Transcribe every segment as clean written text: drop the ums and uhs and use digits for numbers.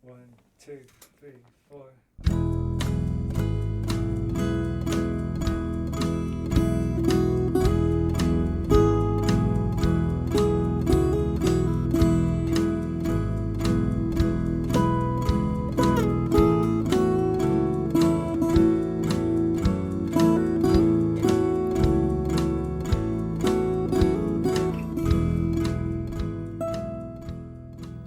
One, two, three, four.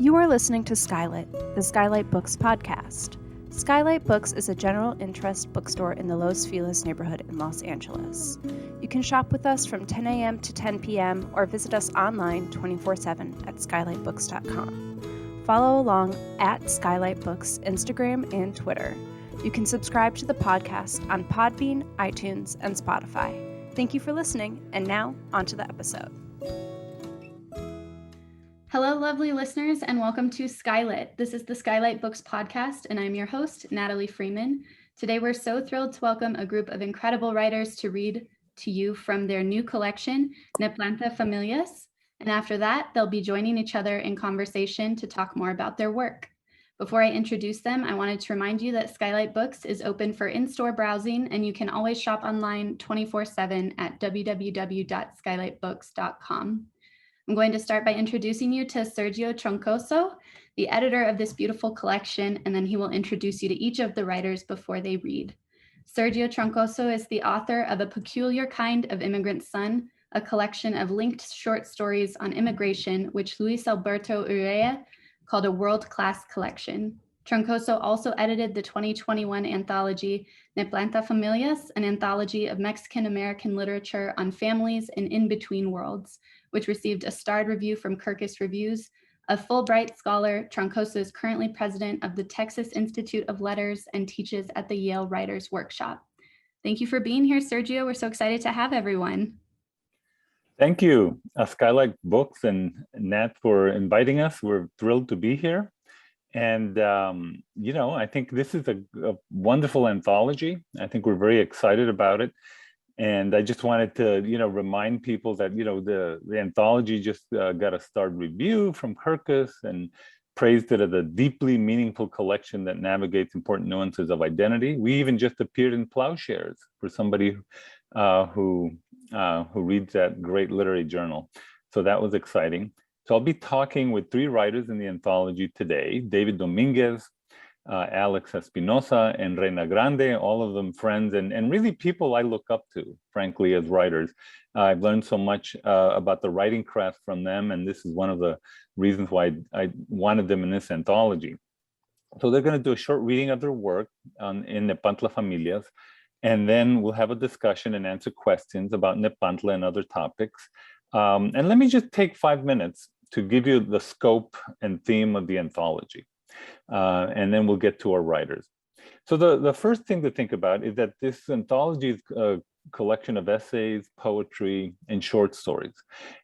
You are listening to SKYLIT, the SKYLIT Books podcast. SKYLIT Books is a general interest bookstore in the Los Feliz neighborhood in Los Angeles. You can shop with us from 10 a.m. to 10 p.m. or visit us online 24/7 at skylitbooks.com. Follow along at SKYLIT Books Instagram and Twitter. You can subscribe to the podcast on Podbean, iTunes, and Spotify. Thank you for listening, and now on to the episode. Hello, lovely listeners, and welcome to SKYLIT. This is the SKYLIT Books podcast, and I'm your host, Natalie Freeman. Today, we're so thrilled to welcome a group of incredible writers to read to you from their new collection, NEPANTLA FAMILIAS. And after that, they'll be joining each other in conversation to talk more about their work. Before I introduce them, I wanted to remind you that SKYLIT Books is open for in-store browsing, and you can always shop online 24/7 at www.skylitbooks.com. I'm going to start by introducing you to Sergio Troncoso, the editor of this beautiful collection, and then he will introduce you to each of the writers before they read. Sergio Troncoso is the author of A Peculiar Kind of Immigrant Son, a collection of linked short stories on immigration, which Luis Alberto Urrea called a world-class collection. Troncoso also edited the 2021 anthology NEPANTLA Familias, an anthology of Mexican-American literature on families and in-between worlds, which received a starred review from Kirkus Reviews. A Fulbright scholar, Troncoso is currently president of the Texas Institute of Letters and teaches at the Yale Writers Workshop. Thank you for being here, Sergio. We're so excited to have everyone. Thank you, SKYLIT Books and Nat, for inviting us. We're thrilled to be here. And, I think this is a wonderful anthology. I think we're very excited about it. And I just wanted to, remind people that, the anthology just got a starred review from Kirkus and praised it as a deeply meaningful collection that navigates important nuances of identity. We even just appeared in Plowshares for somebody who reads that great literary journal. So that was exciting. So I'll be talking with three writers in the anthology today: David Dominguez, Alex Espinosa, and Reina Grande, all of them friends and really people I look up to, frankly, as writers. I've learned so much about the writing craft from them, and this is one of the reasons why I wanted them in this anthology. So they're going to do a short reading of their work in NEPANTLA Familias, and then we'll have a discussion and answer questions about NEPANTLA and other topics. And let me just take 5 minutes to give you the scope and theme of the anthology. And then we'll get to our writers. So the first thing to think about is that this anthology is a collection of essays, poetry, and short stories.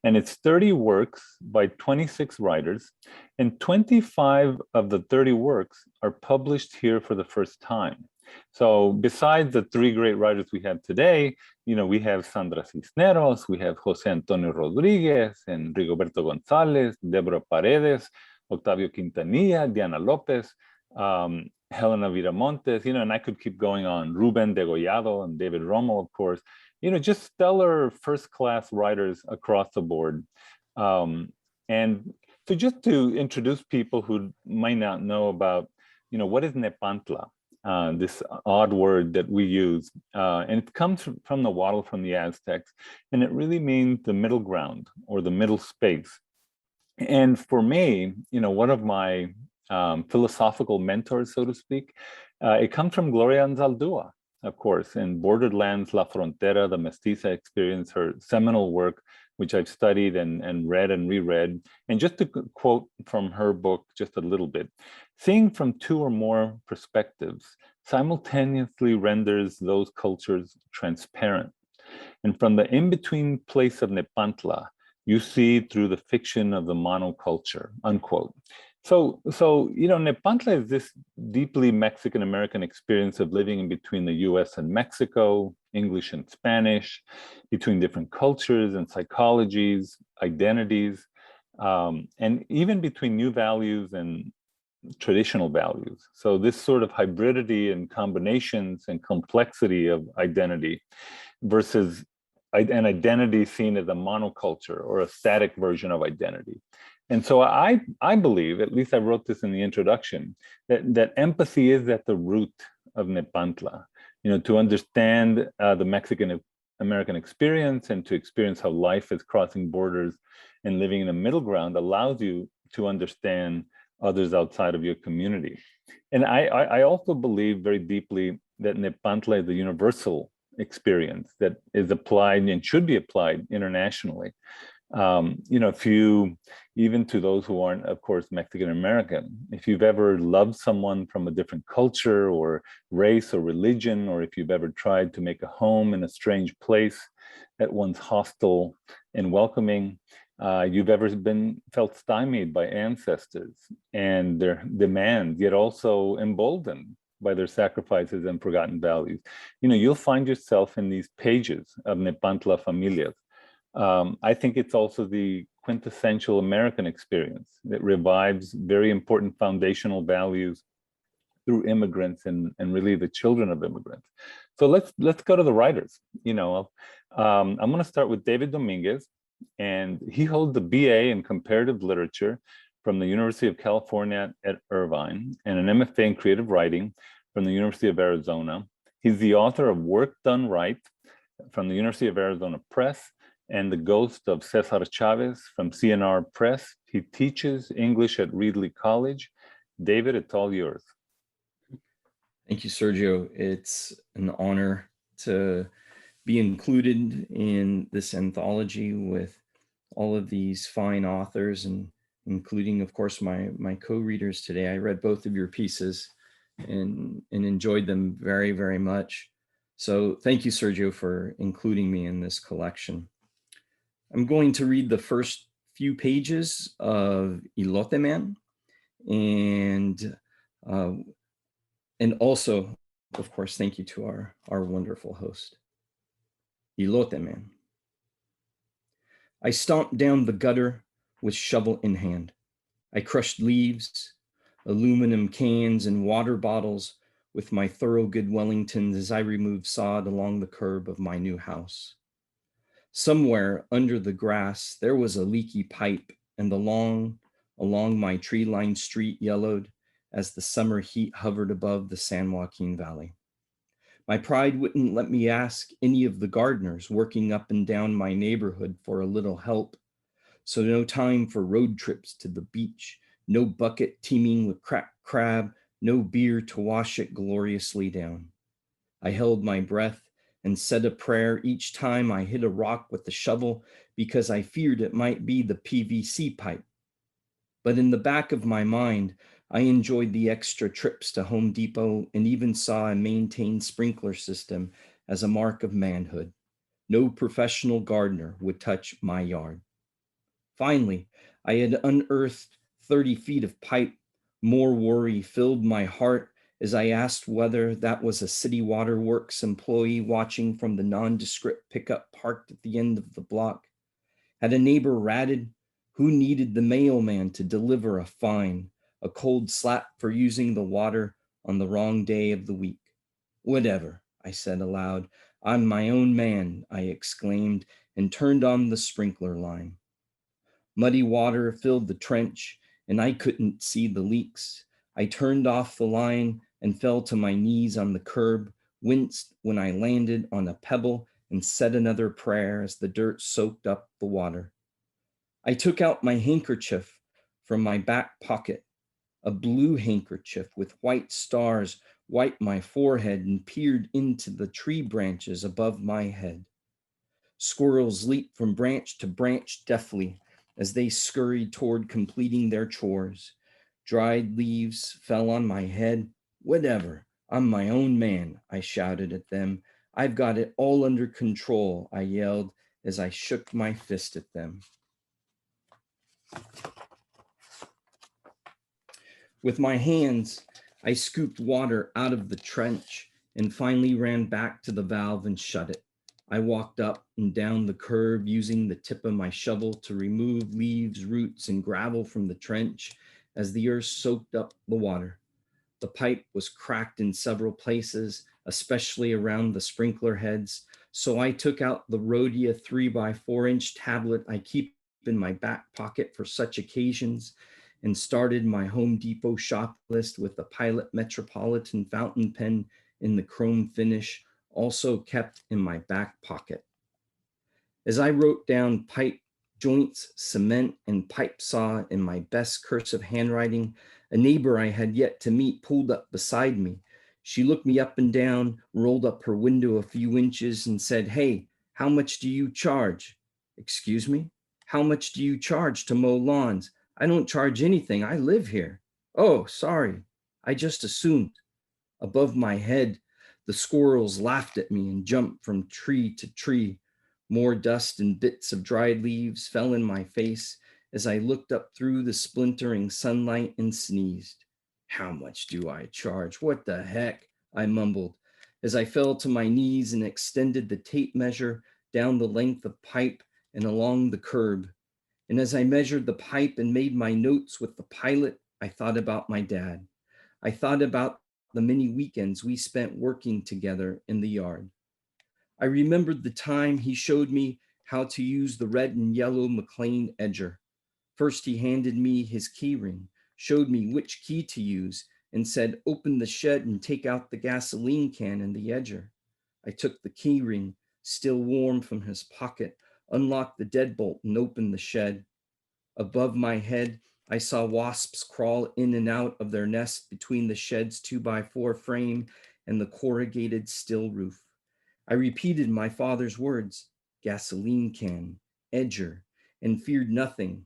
And it's 30 works by 26 writers, and 25 of the 30 works are published here for the first time. So besides the three great writers we have today, we have Sandra Cisneros, we have Jose Antonio Rodriguez, and Rigoberto Gonzalez, Deborah Paredes, Octavio Quintanilla, Diana Lopez, Helena Viramontes, and I could keep going on. Ruben Degollado and David Romo, of course, just stellar first-class writers across the board. And so just to introduce people who might not know about, what is NEPANTLA? This odd word that we use, and it comes from the wattle from the Aztecs, and it really means the middle ground or the middle space. And for me, one of my philosophical mentors, so to speak, it comes from Gloria Anzaldúa, of course, in Borderlands, La Frontera, the Mestiza Experience, her seminal work, which I've studied and read and reread. And just to quote from her book just a little bit: seeing from two or more perspectives simultaneously renders those cultures transparent. And from the in-between place of Nepantla, you see through the fiction of the monoculture, unquote. So Nepantla is this deeply Mexican-American experience of living in between the US and Mexico, English and Spanish, between different cultures and psychologies, identities, and even between new values and traditional values. So this sort of hybridity and combinations and complexity of identity versus an identity seen as a monoculture or a static version of identity. And so I believe, at least I wrote this in the introduction, that empathy is at the root of NEPANTLA. You know, to understand the Mexican American experience and to experience how life is crossing borders and living in a middle ground allows you to understand others outside of your community. And I also believe very deeply that NEPANTLA is a universal experience that is applied and should be applied internationally. You know, if you, even to those who aren't, of course, Mexican American, if you've ever loved someone from a different culture or race or religion, or if you've ever tried to make a home in a strange place that one's hostile and welcoming, you've ever felt stymied by ancestors and their demands, yet also emboldened by their sacrifices and forgotten values, you know, you'll find yourself in these pages of NEPANTLA Familias. I think it's also the quintessential American experience that revives very important foundational values through immigrants and really the children of immigrants. So let's go to the writers. You know, I'm going to start with David Dominguez, and he holds a BA in comparative literature from the University of California at Irvine and an MFA in creative writing from the University of Arizona. He's the author of Work Done Right from the University of Arizona Press and The Ghost of Cesar Chavez from CNR Press. He teaches English at Reedley College. David, it's all yours. Thank you, Sergio. It's an honor to be included in this anthology with all of these fine authors, and including, of course, my co-readers today. I read both of your pieces and enjoyed them very, very much. So thank you, Sergio, for including me in this collection. I'm going to read the first few pages of Elote Man, and also, of course, thank you to our wonderful host. Elote Man. I stomped down the gutter with shovel in hand. I crushed leaves, aluminum cans, and water bottles with my Thorogood Wellingtons as I removed sod along the curb of my new house. Somewhere under the grass, there was a leaky pipe, and the lawn along my tree-lined street yellowed as the summer heat hovered above the San Joaquin Valley. My pride wouldn't let me ask any of the gardeners working up and down my neighborhood for a little help. So no time for road trips to the beach, no bucket teeming with cracked crab, no beer to wash it gloriously down. I held my breath and said a prayer each time I hit a rock with the shovel because I feared it might be the PVC pipe. But in the back of my mind, I enjoyed the extra trips to Home Depot and even saw a maintained sprinkler system as a mark of manhood. No professional gardener would touch my yard. Finally, I had unearthed 30 feet of pipe. More worry filled my heart as I asked whether that was a city waterworks employee watching from the nondescript pickup parked at the end of the block. Had a neighbor ratted? Who needed the mailman to deliver a fine, a cold slap for using the water on the wrong day of the week? Whatever, I said aloud. I'm my own man, I exclaimed, and turned on the sprinkler line. Muddy water filled the trench, and I couldn't see the leaks. I turned off the line and fell to my knees on the curb, winced when I landed on a pebble, and said another prayer as the dirt soaked up the water. I took out my handkerchief from my back pocket. A blue handkerchief with white stars wiped my forehead and peered into the tree branches above my head. Squirrels leaped from branch to branch deftly as they scurried toward completing their chores. Dried leaves fell on my head. Whatever, I'm my own man, I shouted at them. I've got it all under control, I yelled as I shook my fist at them. With my hands, I scooped water out of the trench and finally ran back to the valve and shut it. I walked up and down the curb using the tip of my shovel to remove leaves, roots, and gravel from the trench as the earth soaked up the water. The pipe was cracked in several places, especially around the sprinkler heads, so I took out the Rhodia 3x4-inch tablet I keep in my back pocket for such occasions and started my Home Depot shop list with the Pilot Metropolitan fountain pen in the chrome finish, also kept in my back pocket. As I wrote down pipe joints, cement, and pipe saw in my best cursive handwriting, a neighbor I had yet to meet pulled up beside me. She looked me up and down, rolled up her window a few inches and said, "Hey, how much do you charge?" "Excuse me? How much do you charge to mow lawns?" "I don't charge anything. I live here." "Oh, sorry. I just assumed." Above my head, the squirrels laughed at me and jumped from tree to tree. More dust and bits of dried leaves fell in my face as I looked up through the splintering sunlight and sneezed. "How much do I charge? What the heck?" I mumbled as I fell to my knees and extended the tape measure down the length of pipe and along the curb. And as I measured the pipe and made my notes with the pilot, I thought about my dad. I thought about the many weekends we spent working together in the yard. I remembered the time he showed me how to use the red and yellow McLean edger. First, he handed me his key ring, showed me which key to use, and said, "Open the shed and take out the gasoline can and the edger." I took the key ring, still warm from his pocket, unlocked the deadbolt and opened the shed. Above my head, I saw wasps crawl in and out of their nest between the shed's 2x4 frame and the corrugated steel roof. I repeated my father's words, gasoline can, edger, and feared nothing.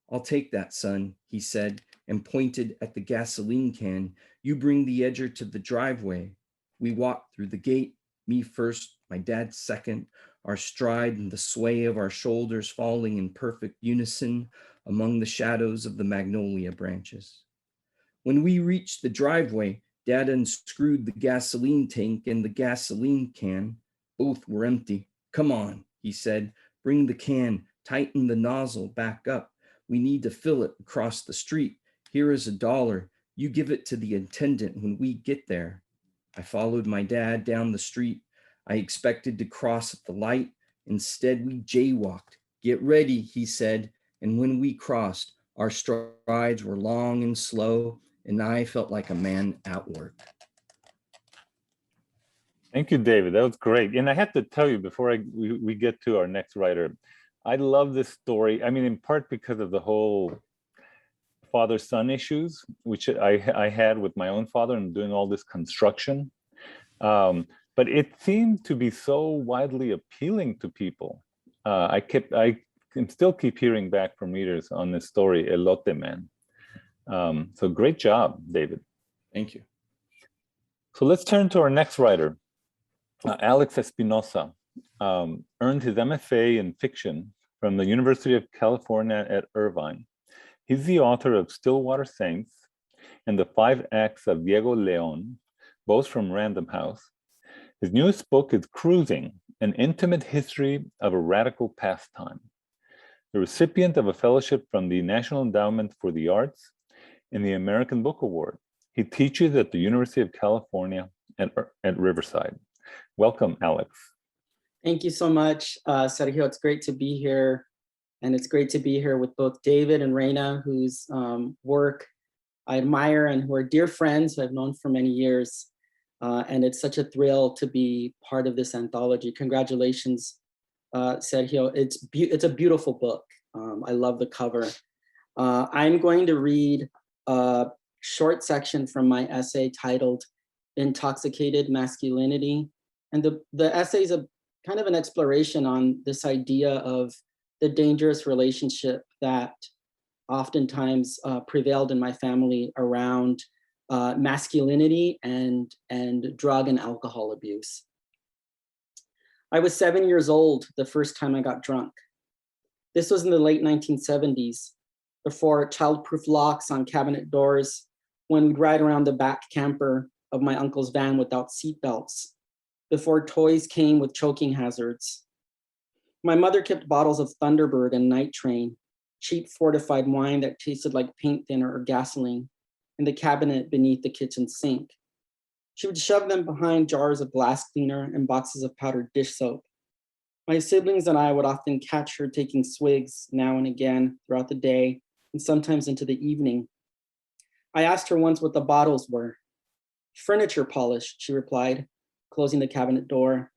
"I'll take that, son," he said, and pointed at the gasoline can. "You bring the edger to the driveway." We walked through the gate, me first, my dad second, our stride and the sway of our shoulders falling in perfect unison among the shadows of the magnolia branches. When we reached the driveway, Dad unscrewed the gasoline tank and the gasoline can. Both were empty. "Come on," he said, "bring the can, tighten the nozzle back up. We need to fill it across the street. Here is $1. You give it to the attendant when we get there." I followed my dad down the street. I expected to cross at the light. Instead, we jaywalked. "Get ready," he said. And when we crossed, our strides were long and slow, and I felt like a man at work. Thank you, David. That was great. And I have to tell you before we get to our next writer, I love this story. I mean, in part because of the whole father-son issues, which I had with my own father and doing all this construction. But it seemed to be so widely appealing to people. I can still keep hearing back from readers on this story, Elote Man. So great job, David. Thank you. So let's turn to our next writer. Alex Espinosa earned his MFA in fiction from the University of California at Irvine. He's the author of Stillwater Saints and The 5 Acts of Diego León, both from Random House. His newest book is Cruising, an intimate history of a radical pastime. The recipient of a fellowship from the National Endowment for the Arts and the American Book Award. He teaches at the University of California at Riverside. Welcome, Alex. Thank you so much, Sergio. It's great to be here. And it's great to be here with both David and Reina, whose work I admire and who are dear friends who I've known for many years. And it's such a thrill to be part of this anthology. Congratulations, Sergio. It's a beautiful book. I love the cover. I'm going to read a short section from my essay titled Intoxicated Masculinity. And the essay is a kind of an exploration on this idea of the dangerous relationship that oftentimes prevailed in my family around masculinity and drug and alcohol abuse. I was 7 years old the first time I got drunk. This was in the late 1970s, before childproof locks on cabinet doors, when we'd ride around the back camper of my uncle's van without seatbelts, before toys came with choking hazards. My mother kept bottles of Thunderbird and Night Train. cheap fortified wine that tasted like paint thinner or gasoline in the cabinet beneath the kitchen sink. She would shove them behind jars of glass cleaner and boxes of powdered dish soap. My siblings and I would often catch her taking swigs now and again throughout the day and sometimes into the evening. I asked her once what the bottles were. Furniture polish, she replied, closing the cabinet door.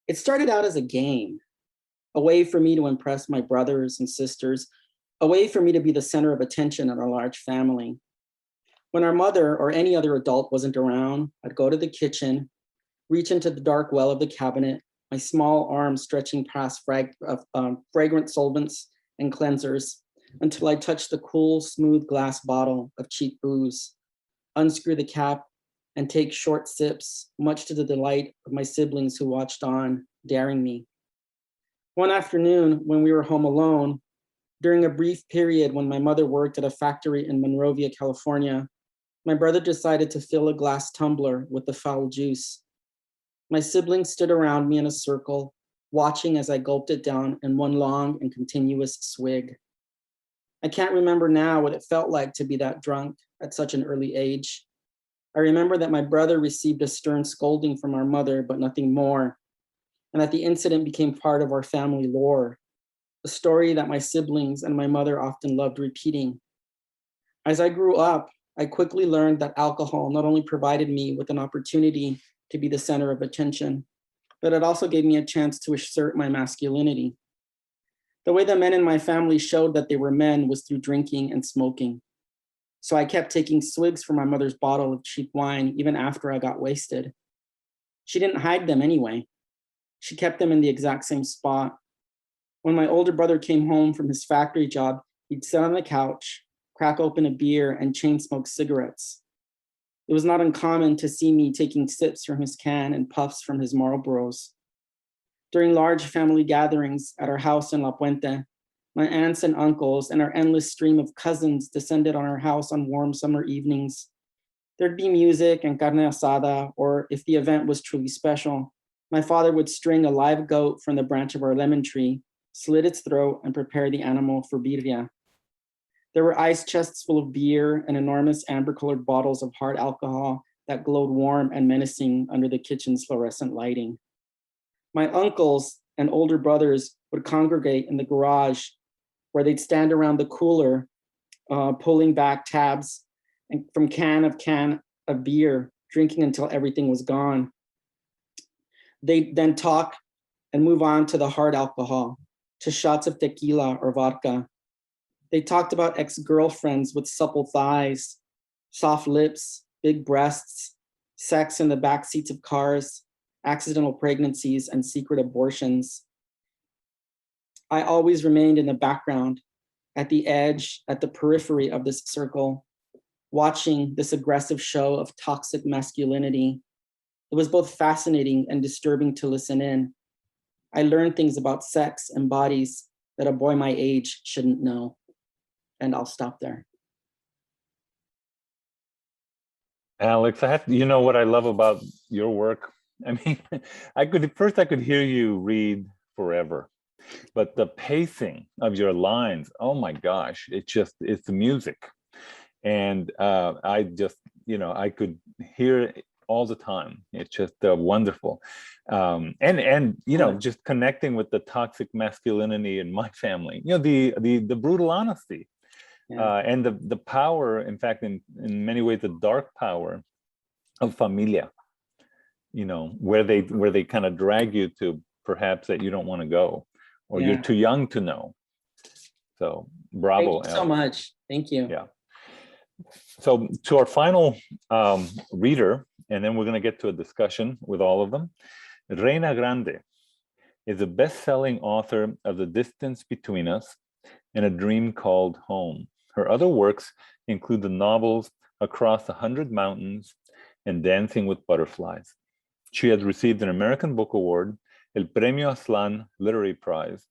It started out as a game, a way for me to impress my brothers and sisters, a way for me to be the center of attention in our large family. When our mother or any other adult wasn't around, I'd go to the kitchen, reach into the dark well of the cabinet, my small arms stretching past fragrant solvents and cleansers until I touched the cool, smooth glass bottle of cheap booze, unscrew the cap, and take short sips, much to the delight of my siblings who watched on, daring me. One afternoon, when we were home alone, during a brief period when my mother worked at a factory in Monrovia, California, my brother decided to fill a glass tumbler with the foul juice. My siblings stood around me in a circle, watching as I gulped it down in one long and continuous swig. I can't remember now what it felt like to be that drunk at such an early age. I remember that my brother received a stern scolding from our mother, but nothing more, and that the incident became part of our family lore, a story that my siblings and my mother often loved repeating. As I grew up, I quickly learned that alcohol not only provided me with an opportunity to be the center of attention, but it also gave me a chance to assert my masculinity. The way the men in my family showed that they were men was through drinking and smoking. So I kept taking swigs from my mother's bottle of cheap wine even after I got wasted. She didn't hide them anyway. She kept them in the exact same spot. When my older brother came home from his factory job, he'd sit on the couch, crack open a beer, and chain smoke cigarettes. It was not uncommon to see me taking sips from his can and puffs from his Marlboros. During large family gatherings at our house in La Puente, my aunts and uncles and our endless stream of cousins descended on our house on warm summer evenings. There'd be music and carne asada, or if the event was truly special, my father would string a live goat from the branch of our lemon tree, slit its throat, and prepare the animal for birria. There were ice chests full of beer and enormous amber-colored bottles of hard alcohol that glowed warm and menacing under the kitchen's fluorescent lighting. My uncles and older brothers would congregate in the garage where they'd stand around the cooler, pulling back tabs and from can of beer, drinking until everything was gone. They'd then talk and move on to the hard alcohol, to shots of tequila or vodka. They talked about ex-girlfriends with supple thighs, soft lips, big breasts, sex in the back seats of cars, accidental pregnancies, and secret abortions. I always remained in the background, at the edge, at the periphery of this circle, watching this aggressive show of toxic masculinity. It was both fascinating and disturbing to listen in. I learned things about sex and bodies that a boy my age shouldn't know. And I'll stop there. Alex, you know what I love about your work? I mean, I could hear you read forever, but the pacing of your lines, oh my gosh, it's the music. And I just, I could hear it all the time. It's just wonderful. Just connecting with the toxic masculinity in my family, the brutal honesty. Yeah. And the power, in fact, in many ways, the dark power of familia, where they kind of drag you to perhaps that you don't want to go, or you're too young to know. So bravo. Thank you so much. Thank you. Yeah. So to our final reader, and then we're going to get to a discussion with all of them. Reina Grande is a best-selling author of The Distance Between Us and A Dream Called Home. Her other works include the novels Across 100 Mountains and Dancing with Butterflies. She has received an American Book Award, El Premio Aztlán Literary Prize,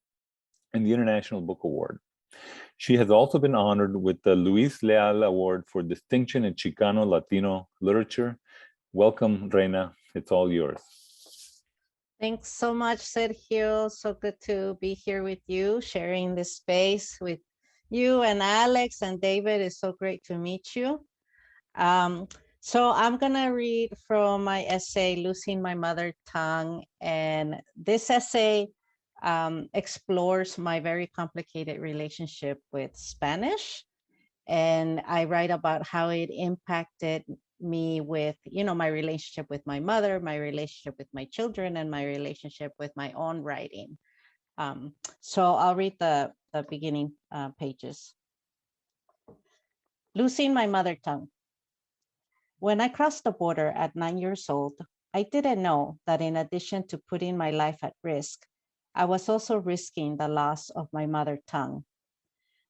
and the International Book Award. She has also been honored with the Luis Leal Award for Distinction in Chicano Latino Literature. Welcome, Reina. It's all yours. Thanks so much, Sergio. So good to be here with you, sharing this space with you and Alex and David. It's so great to meet you. Um, so I'm gonna read from my essay, Losing My Mother Tongue. And this essay explores my very complicated relationship with Spanish. And I write about how it impacted me with, my relationship with my mother, my relationship with my children, and my relationship with my own writing. So I'll read the beginning pages. Losing my mother tongue. When I crossed the border at 9 years old, I didn't know that in addition to putting my life at risk, I was also risking the loss of my mother tongue.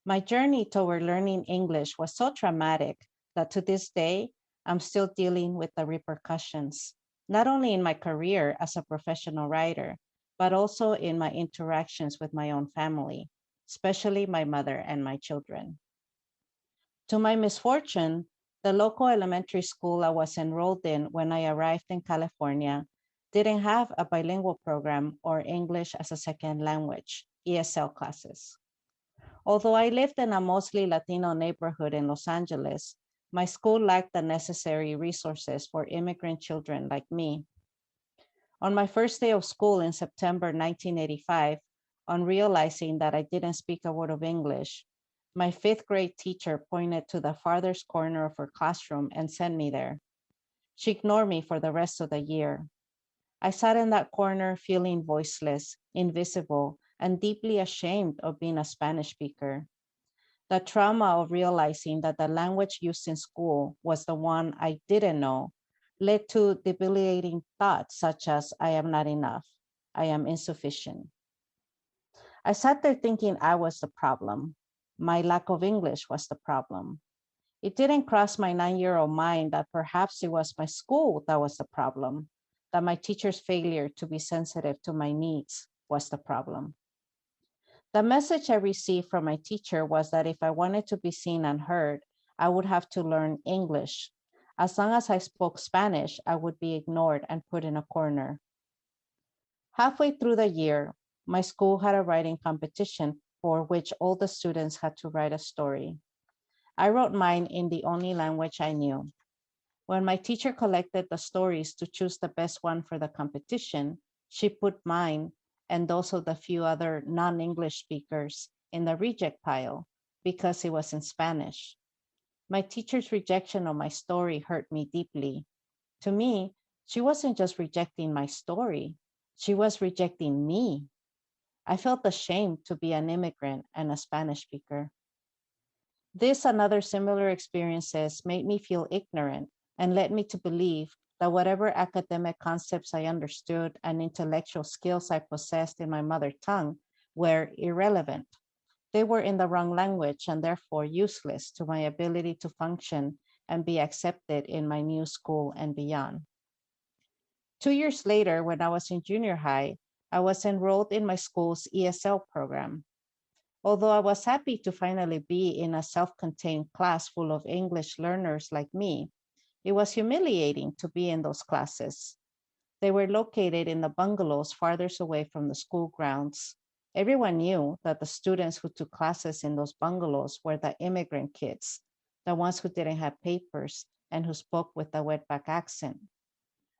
My journey toward learning English was so traumatic that to this day, I'm still dealing with the repercussions, not only in my career as a professional writer, but also in my interactions with my own family, especially my mother and my children. To my misfortune, the local elementary school I was enrolled in when I arrived in California didn't have a bilingual program or English as a second language, ESL classes. Although I lived in a mostly Latino neighborhood in Los Angeles, my school lacked the necessary resources for immigrant children like me. On my first day of school in September 1985, on realizing that I didn't speak a word of English, my fifth grade teacher pointed to the farthest corner of her classroom and sent me there. She ignored me for the rest of the year. I sat in that corner feeling voiceless, invisible, and deeply ashamed of being a Spanish speaker. The trauma of realizing that the language used in school was the one I didn't know led to debilitating thoughts such as, I am not enough, I am insufficient. I sat there thinking I was the problem. My lack of English was the problem. It didn't cross my 9-year-old mind that perhaps it was my school that was the problem, that my teacher's failure to be sensitive to my needs was the problem. The message I received from my teacher was that if I wanted to be seen and heard, I would have to learn English. As long as I spoke Spanish, I would be ignored and put in a corner. Halfway through the year, my school had a writing competition for which all the students had to write a story. I wrote mine in the only language I knew. When my teacher collected the stories to choose the best one for the competition, she put mine and those of the few other non-English speakers in the reject pile because it was in Spanish. My teacher's rejection of my story hurt me deeply. To me, she wasn't just rejecting my story, she was rejecting me. I felt ashamed to be an immigrant and a Spanish speaker. This and other similar experiences made me feel ignorant and led me to believe that whatever academic concepts I understood and intellectual skills I possessed in my mother tongue were irrelevant. They were in the wrong language and therefore useless to my ability to function and be accepted in my new school and beyond. 2 years later, when I was in junior high, I was enrolled in my school's ESL program. Although I was happy to finally be in a self-contained class full of English learners like me, it was humiliating to be in those classes. They were located in the bungalows farthest away from the school grounds. Everyone knew that the students who took classes in those bungalows were the immigrant kids, the ones who didn't have papers and who spoke with a wetback accent.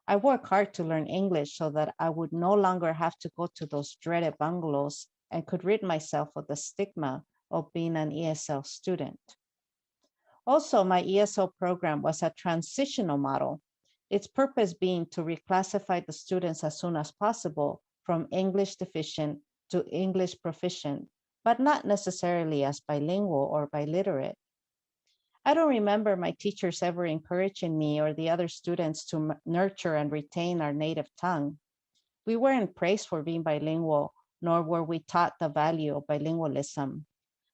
I worked hard to learn English so that I would no longer have to go to those dreaded bungalows and could rid myself of the stigma of being an ESL student. Also, my ESL program was a transitional model, its purpose being to reclassify the students as soon as possible from English deficient to English proficient, but not necessarily as bilingual or biliterate. I don't remember my teachers ever encouraging me or the other students to nurture and retain our native tongue. We weren't praised for being bilingual, nor were we taught the value of bilingualism.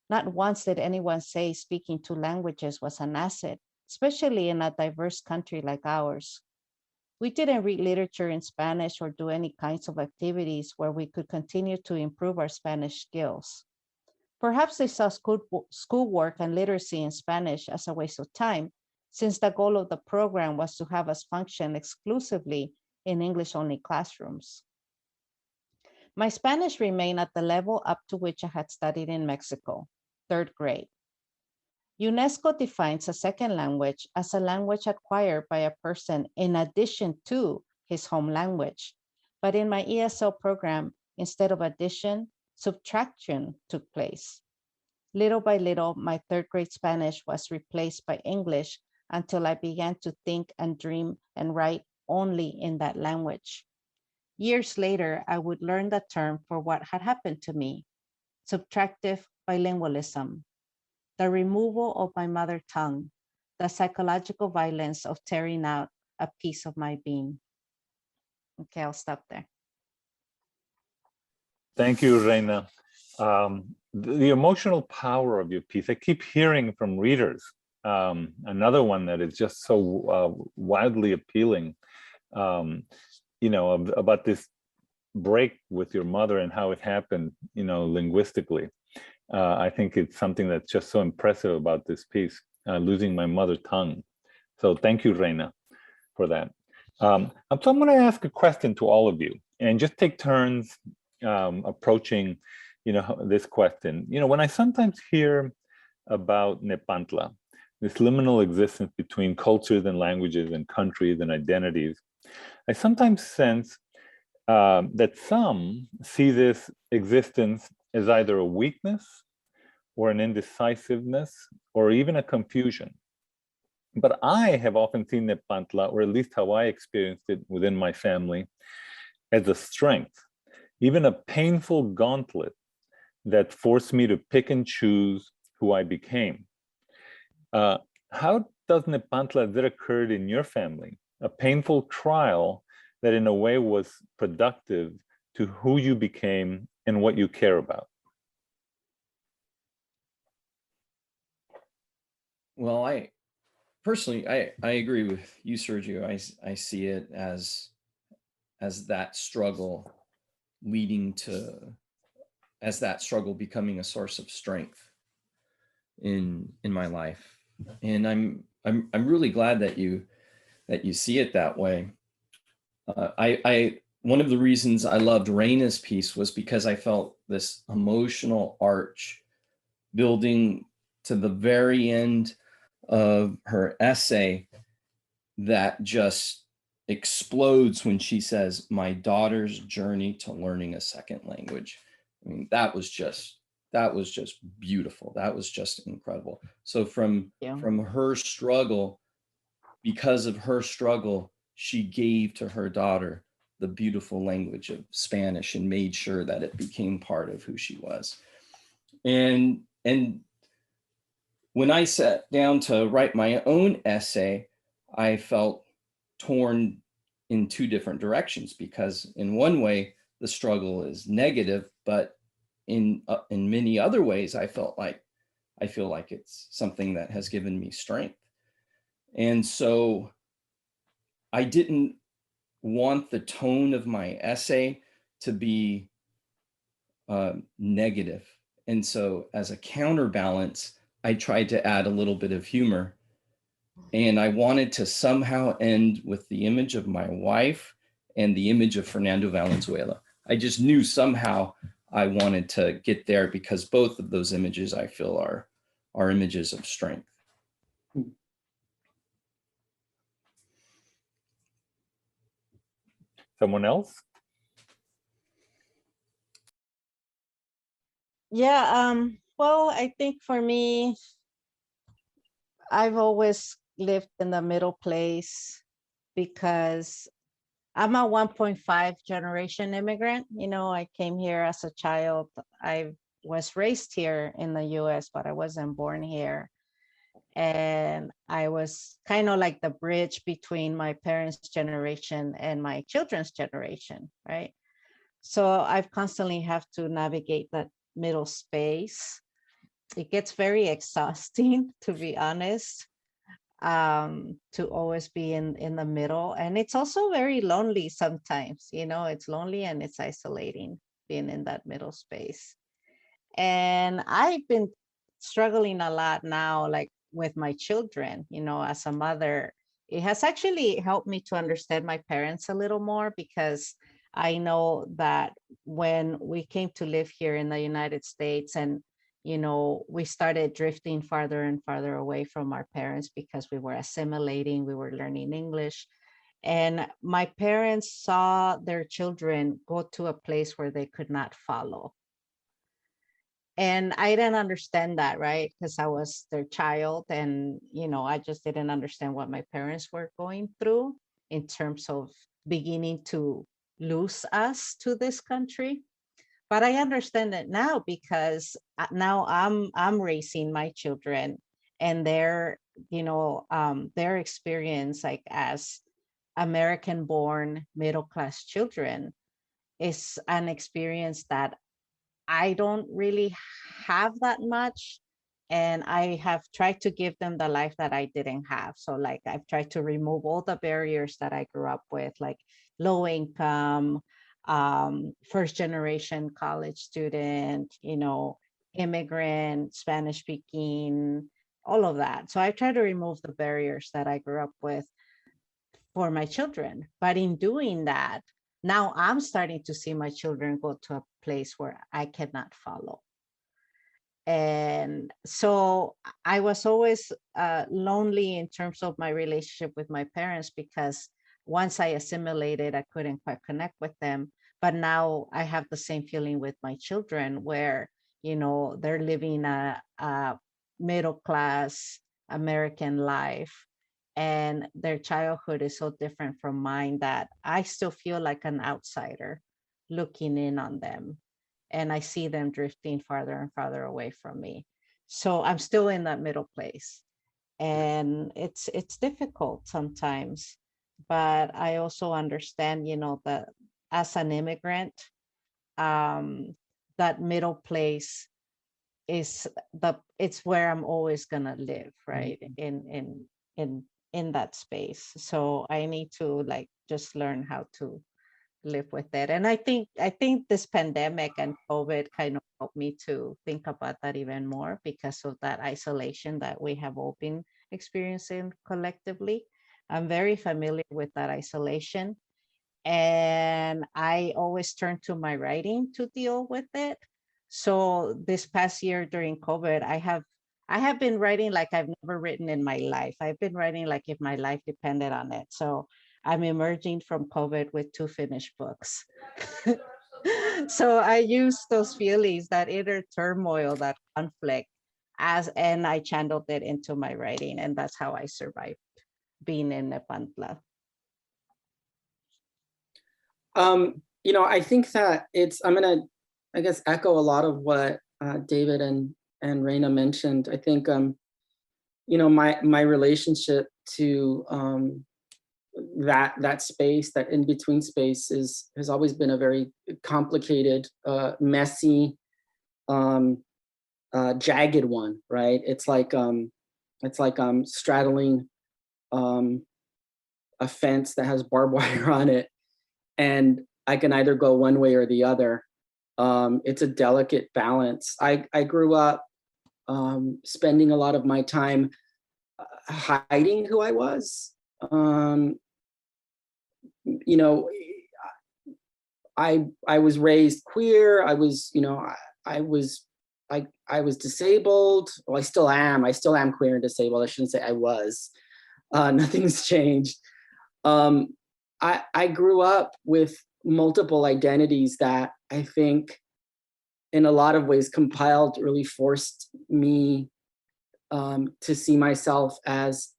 Not once did anyone say speaking two languages was an asset, especially in a diverse country like ours. We didn't read literature in Spanish or do any kinds of activities where we could continue to improve our Spanish skills. Perhaps they saw schoolwork and literacy in Spanish as a waste of time, since the goal of the program was to have us function exclusively in English-only classrooms. My Spanish remained at the level up to which I had studied in Mexico, 3rd grade. UNESCO defines a second language as a language acquired by a person in addition to his home language. But in my ESL program, instead of addition, subtraction took place. Little by little, my 3rd grade Spanish was replaced by English until I began to think and dream and write only in that language. Years later, I would learn the term for what had happened to me, subtractive bilingualism, the removal of my mother tongue, the psychological violence of tearing out a piece of my being. Okay, I'll stop there. Thank you, Reina. The emotional power of your piece, I keep hearing from readers, another one that is just so wildly appealing, about this break with your mother and how it happened, linguistically. I think it's something that's just so impressive about this piece, losing my mother tongue. So thank you, Reina, for that. So I'm going to ask a question to all of you and just take turns approaching, this question. When I sometimes hear about NEPANTLA, this liminal existence between cultures and languages and countries and identities, I sometimes sense that some see this existence as either a weakness or an indecisiveness or even a confusion. But I have often seen NEPANTLA, or at least how I experienced it within my family, as a strength, even a painful gauntlet that forced me to pick and choose who I became. How does NEPANTLA, that occurred in your family, a painful trial that in a way was productive to who you became and what you care about? Well, I personally agree with you, Sergio. I see it as that struggle leading to, as that struggle becoming a source of strength in my life. And I'm really glad that you see it that way. One of the reasons I loved Reina's piece was because I felt this emotional arch building to the very end of her essay that just explodes when she says, "My daughter's journey to learning a second language." I mean, that was just beautiful. That was just incredible. So from her struggle, because of her struggle, she gave to her daughter the beautiful language of Spanish and made sure that it became part of who she was. And when I sat down to write my own essay, I felt torn in two different directions, because in one way, the struggle is negative, but in many other ways, I feel like it's something that has given me strength. And so I didn't want the tone of my essay to be negative. And so as a counterbalance, I tried to add a little bit of humor. And I wanted to somehow end with the image of my wife and the image of Fernando Valenzuela. I just knew somehow I wanted to get there, because both of those images I feel are images of strength. Someone else? Yeah, well, I think for me, I've always lived in the middle place, because I'm a 1.5 generation immigrant. I came here as a child. I was raised here in the US, but I wasn't born here. And I was kind of like the bridge between my parents' generation and my children's generation, right? So I've constantly have to navigate that middle space. It gets very exhausting, to be honest, to always be in the middle. And it's also very lonely sometimes. It's lonely and it's isolating being in that middle space. And I've been struggling a lot now, like with my children, as a mother. It has actually helped me to understand my parents a little more, because I know that when we came to live here in the United States, and we started drifting farther and farther away from our parents because we were assimilating, we were learning English. And my parents saw their children go to a place where they could not follow. And I didn't understand that, right? Because I was their child, and I just didn't understand what my parents were going through in terms of beginning to lose us to this country. But I understand it now, because now I'm raising my children, and their experience, like as American born middle class children, is an experience that I don't really have that much. And I have tried to give them the life that I didn't have. So like I've tried to remove all the barriers that I grew up with, like low income, first generation college student, immigrant, Spanish speaking, all of that. So I try to remove the barriers that I grew up with for my children. But in doing that, now I'm starting to see my children go to a place where I cannot follow. And so I was always lonely in terms of my relationship with my parents, because once I assimilated, I couldn't quite connect with them. But now I have the same feeling with my children, where, they're living a middle class American life, and their childhood is so different from mine that I still feel like an outsider looking in on them. And I see them drifting farther and farther away from me. So I'm still in that middle place. And it's difficult sometimes. But I also understand, that as an immigrant, that middle place is it's where I'm always gonna live, right? In that space. So I need to like just learn how to live with it. And I think this pandemic and COVID kind of helped me to think about that even more, because of that isolation that we have all been experiencing collectively. I'm very familiar with that isolation, and I always turn to my writing to deal with it. So this past year during COVID, I have been writing like I've never written in my life. I've been writing like if my life depended on it. So I'm emerging from COVID with 2 finished books. So I use those feelings, that inner turmoil, that conflict, and I channeled it into my writing, and that's how I survived being in NEPANTLA. I think that I'm gonna, I guess, echo a lot of what David and Reina mentioned. I think, my relationship to that space, that in-between space, has always been a very complicated, messy, jagged one, right? It's like straddling a fence that has barbed wire on it, and I can either go one way or the other. It's a delicate balance. I grew up spending a lot of my time hiding who I was. I was raised queer. I was disabled. Well, I still am queer and disabled. I shouldn't say I was. Nothing's changed. I grew up with multiple identities that I think in a lot of ways really forced me to see myself as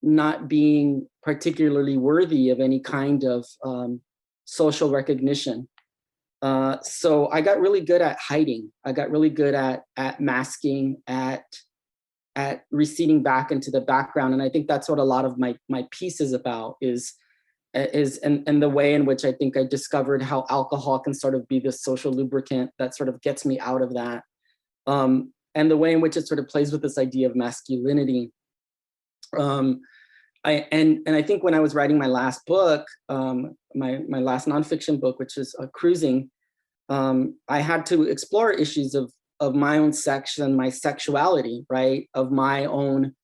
not being particularly worthy of any kind of social recognition. So I got really good at hiding. I got really good at masking, at receding back into the background. And I think that's what a lot of my piece is about, and the way in which I think I discovered how alcohol can sort of be this social lubricant that sort of gets me out of that. And the way in which it sort of plays with this idea of masculinity. I think when I was writing my last book, my last nonfiction book, which is Cruising, I had to explore issues of my own sex and my sexuality, right? Of my own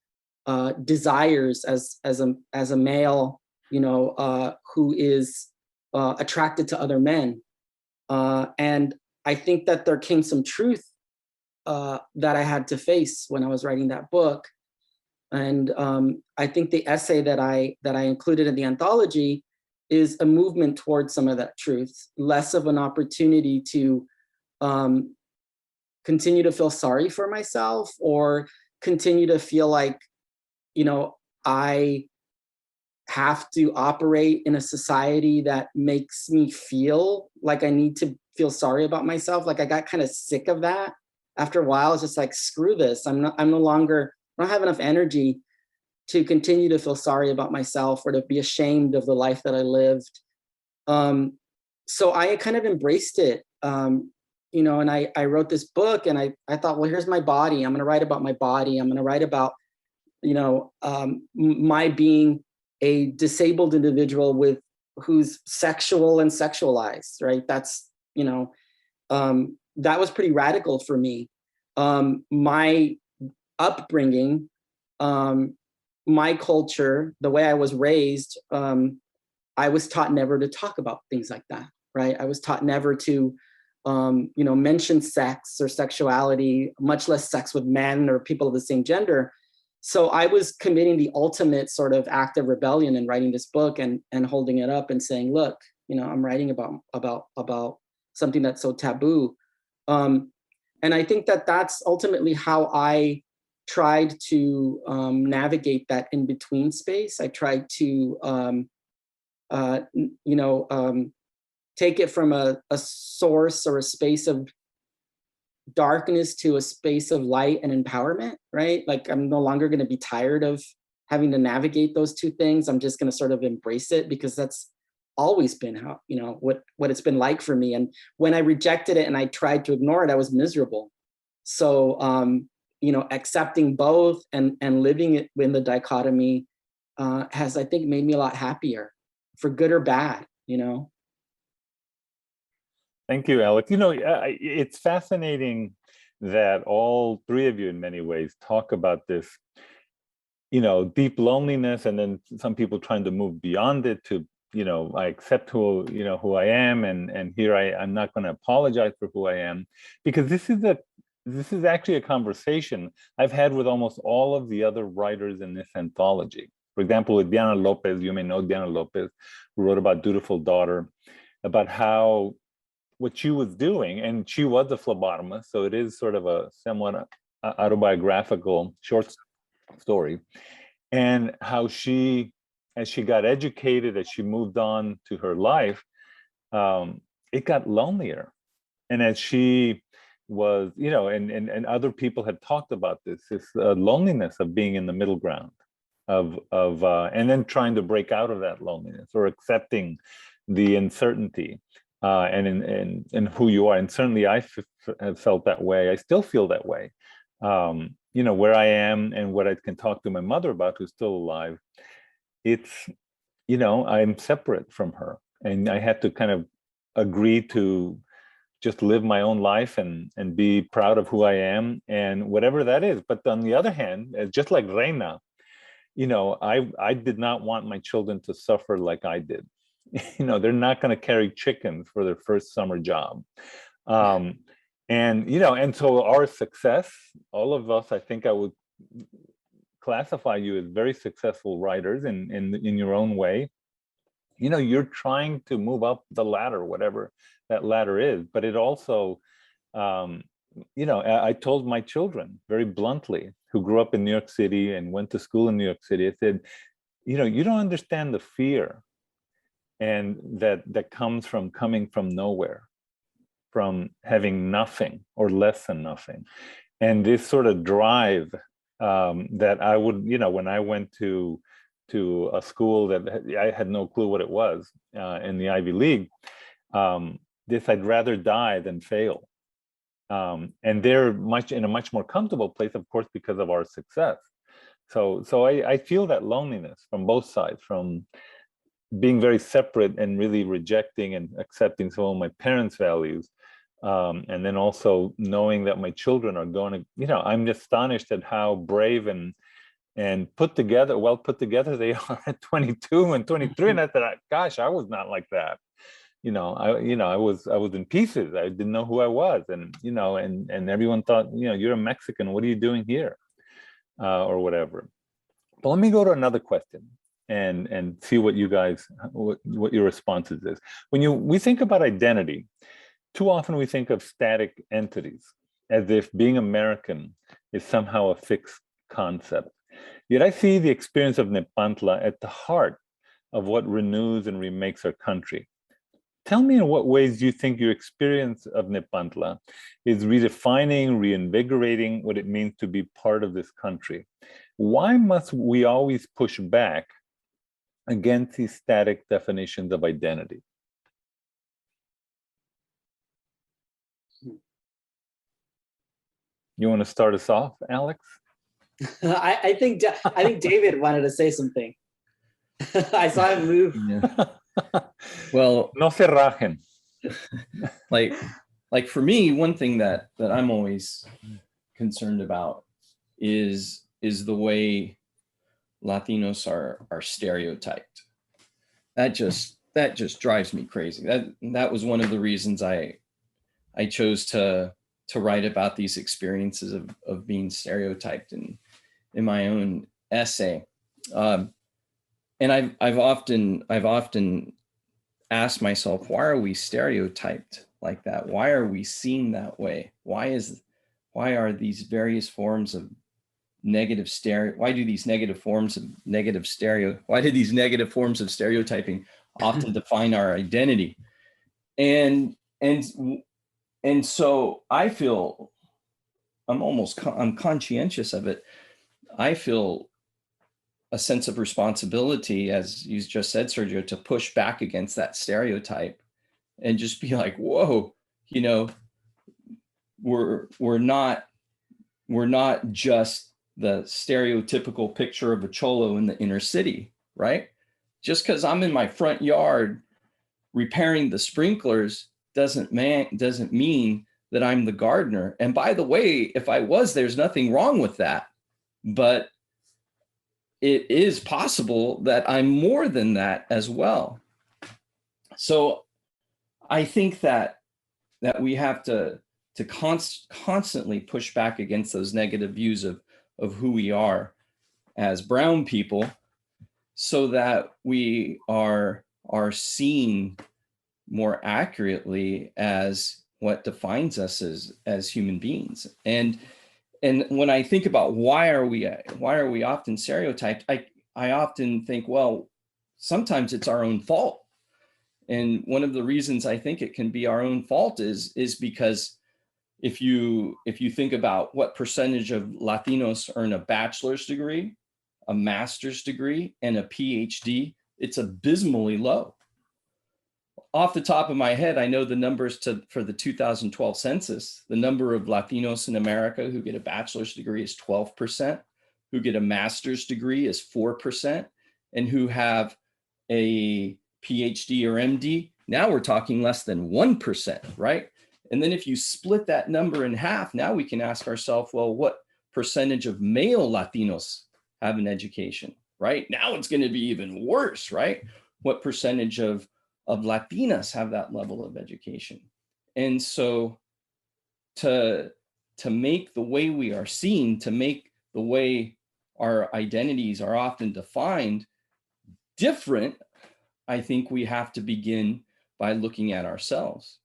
desires as a male, who is attracted to other men. And I think that there came some truth that I had to face when I was writing that book. And I think the essay that I included in the anthology is a movement towards some of that truth, less of an opportunity to continue to feel sorry for myself or continue to feel like, you know, I have to operate in a society that makes me feel like I need to feel sorry about myself. Like I got kind of sick of that. After a while, it's just like, screw this. I'm no longer, I don't have enough energy to continue to feel sorry about myself or to be ashamed of the life that I lived. So I kind of embraced it, you know, and I wrote this book and I thought, well, here's my body. I'm going to write about my body. I'm going to write about, you know, my being a disabled individual with who's sexual and sexualized, right? That's, you know, that was pretty radical for me. My upbringing, my culture, the way I was raised, I was taught never to talk about things like that, right? I was taught never to, you know, mention sex or sexuality, much less sex with men or people of the same gender. So I was committing the ultimate sort of act of rebellion in writing this book and holding it up and saying, look, you know, I'm writing about something that's so taboo. And I think that that's ultimately how I tried to navigate that in-between space. I tried to, you know, take it from a source or a space of darkness to a space of light and empowerment, right? Like I'm no longer going to be tired of having to navigate those two things. I'm just going to sort of embrace it because that's always been how, you know, what it's been like for me. And when I rejected it and I tried to ignore it, I was miserable. So, you know, accepting both and living it in the dichotomy has, I think, made me a lot happier, for good or bad, you know? Thank you, Alec. You know, it's fascinating that all three of you in many ways talk about this, you know, deep loneliness, and then some people trying to move beyond it to, you know, I accept who, you know, who I am, and here I'm not going to apologize for who I am, because this is actually a conversation I've had with almost all of the other writers in this anthology. For example, with Diana Lopez, you may know Diana Lopez, who wrote about Dutiful Daughter, about how what she was doing, and she was a phlebotomist, so it is sort of a somewhat autobiographical short story, and how she, as she got educated, as she moved on to her life, it got lonelier. And as she was, you know, and other people had talked about this loneliness of being in the middle ground, of and then trying to break out of that loneliness, or accepting the uncertainty and who you are. And certainly I have felt that way. I still feel that way. You know, where I am and what I can talk to my mother about, who's still alive, it's, you know, I'm separate from her. And I had to kind of agree to just live my own life and be proud of who I am and whatever that is. But on the other hand, just like Reina, you know, I did not want my children to suffer like I did. You know, they're not going to carry chickens for their first summer job. And, you know, and so our success, all of us, I think I would classify you as very successful writers in your own way. You know, you're trying to move up the ladder, whatever that ladder is, but it also, you know, I told my children very bluntly, who grew up in New York City and went to school in New York City, I said, you know, you don't understand the fear and that comes from coming from nowhere, from having nothing or less than nothing. And this sort of drive that I would, you know, when I went to a school that I had no clue what it was in the Ivy League, this I'd rather die than fail. And they're in a much more comfortable place, of course, because of our success. So I feel that loneliness from both sides, from being very separate and really rejecting and accepting some of my parents' values. And then also knowing that my children are going to, you know, I'm astonished at how brave and and put together, they are at 22 and 23. And I thought, gosh, I was not like that. I was in pieces. I didn't know who I was. And, and everyone thought, you're a Mexican. What are you doing here? Or whatever. But let me go to another question and see what you guys, what your responses is. When we think about identity, too often we think of static entities, as if being American is somehow a fixed concept. Yet I see the experience of NEPANTLA at the heart of what renews and remakes our country. Tell me in what ways you think your experience of NEPANTLA is redefining, reinvigorating what it means to be part of this country. Why must we always push back against these static definitions of identity? You want to start us off, Alex? I think David wanted to say something. I saw him move. Yeah. Well, no se rajen. like for me, one thing that I'm always concerned about is the way Latinos are stereotyped. That just drives me crazy. That was one of the reasons I chose to write about these experiences of being stereotyped in my own essay. And I've often asked myself, why are we stereotyped like that? Why are we seen that way? Why are these various forms of negative why do these negative forms of stereotyping often define our identity? And so I feel I'm conscientious of it. I feel a sense of responsibility, as you just said, Sergio, to push back against that stereotype and just be like, whoa, we're not just the stereotypical picture of a cholo in the inner city, right? Just because I'm in my front yard repairing the sprinklers doesn't mean that I'm the gardener. And by the way, if I was, there's nothing wrong with that. But it is possible that I'm more than that as well. So I think that we have to constantly push back against those negative views of who we are as brown people, so that we are seen more accurately as what defines us as human beings. And when I think about why are we often stereotyped, I often think, well, sometimes it's our own fault. And one of the reasons I think it can be our own fault is because if you think about what percentage of Latinos earn a bachelor's degree, a master's degree, and a PhD, it's abysmally low. Off the top of my head, I know the numbers for the 2012 census. The number of Latinos in America who get a bachelor's degree is 12%, who get a master's degree is 4%, and who have a PhD or MD, now we're talking less than 1%, right? And then if you split that number in half, now we can ask ourselves, well, what percentage of male Latinos have an education, right? Now it's going to be even worse, right? What percentage of Latinas have that level of education? And so to make the way we are seen, to make the way our identities are often defined different, I think we have to begin by looking at ourselves.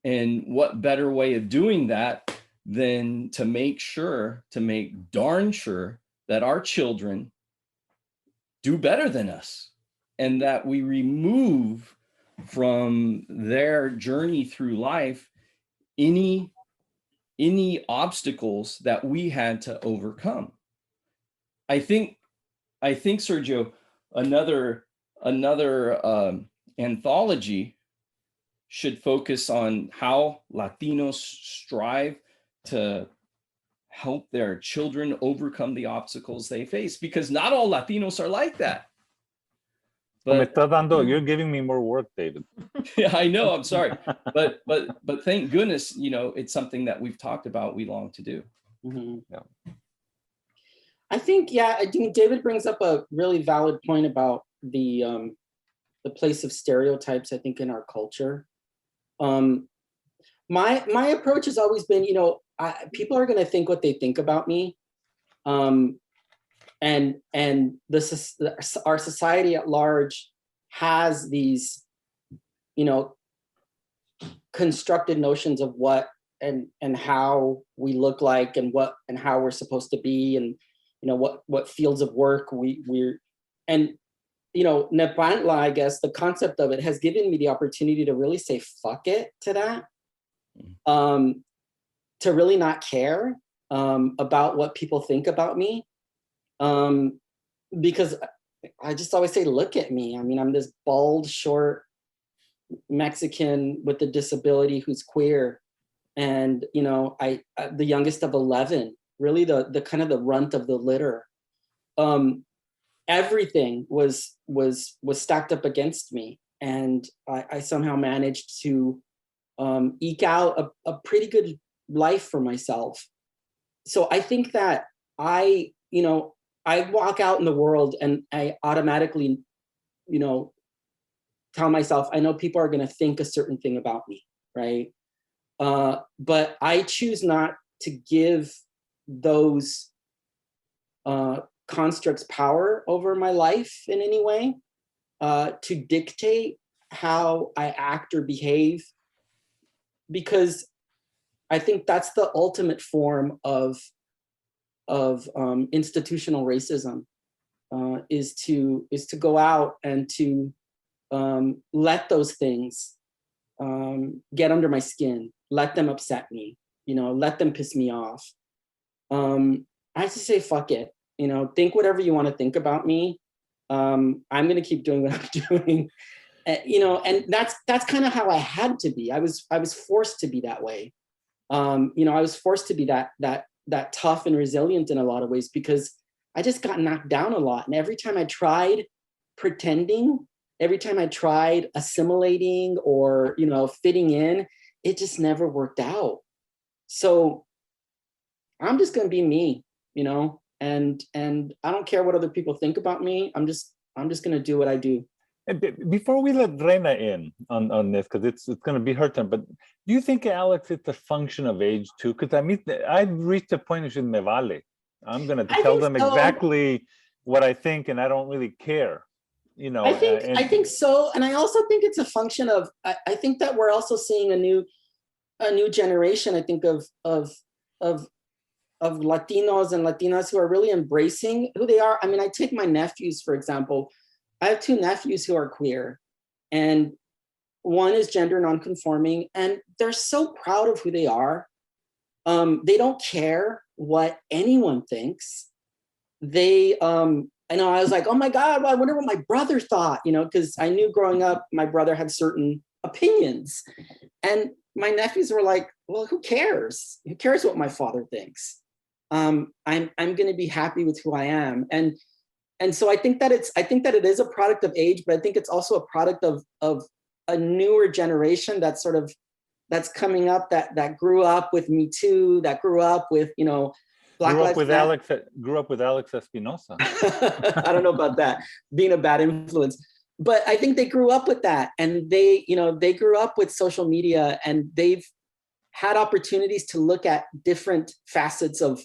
And what better way of doing that than to make darn sure that our children do better than us, and that we remove from their journey through life any obstacles that we had to overcome. I think Sergio, another anthology should focus on how Latinos strive to help their children overcome the obstacles they face, because not all Latinos are like that. But you're giving me more work, David. Yeah, I know, I'm sorry. But thank goodness, it's something that we've talked about, we long to do. Mm-hmm. Yeah. I think, yeah, I think David brings up a really valid point about the place of stereotypes, I think, in our culture. My approach has always been, you know, people are going to think what they think about me. And our society at large has these, you know, constructed notions of what and how we look like and what and how we're supposed to be, and you know what fields of work we're and you know, NEPANTLA, I guess the concept of it has given me the opportunity to really say fuck it to that, to really not care about what people think about me, because I just always say, look at me. I mean, I'm this bald, short Mexican with a disability who's queer, and you know, I the youngest of 11, really the kind of the runt of the litter. Everything was stacked up against me, and I somehow managed to eke out a pretty good life for myself. So I think that I walk out in the world and I automatically, you know, tell myself, I know people are going to think a certain thing about me, right? But I choose not to give those constructs power over my life in any way, to dictate how I act or behave, because I think that's the ultimate form of institutional racism, is to go out and to let those things get under my skin, let them upset me, you know, let them piss me off. I have to say, fuck it, you know, think whatever you want to think about me. I'm going to keep doing what I'm doing. You know, and that's kind of how I had to be. I was forced to be that way. You know, I was forced to be that tough and resilient in a lot of ways, because I just got knocked down a lot. And every time I tried pretending, every time I tried assimilating or, you know, fitting in, it just never worked out. So I'm just going to be me, you know, and I don't care what other people think about me. I'm just going to do what I do. Before we let Reina in on this, because it's going to be her turn, but do you think, Alex, it's a function of age too? Because I mean, I've reached a point in me vale. I'm going to tell them exactly what I think, and I don't really care. You know, I think so, and I also think it's a function of. I think that we're also seeing a new generation. I think of Latinos and Latinas who are really embracing who they are. I mean, I take my nephews, for example. I have 2 nephews who are queer, and one is gender nonconforming, and they're so proud of who they are. They don't care what anyone thinks. They, I know, I was like, oh my God, well, I wonder what my brother thought, you know, because I knew growing up, my brother had certain opinions. And my nephews were like, well, who cares? Who cares what my father thinks? I'm going to be happy with who I am. And so I think that it is a product of age, but I think it's also a product of a newer generation that's coming up, that grew up with Me Too, that grew up with, you know, grew up with Alex Espinosa. I don't know about that, being a bad influence, but I think they grew up with that, and they grew up with social media, and they've had opportunities to look at different facets of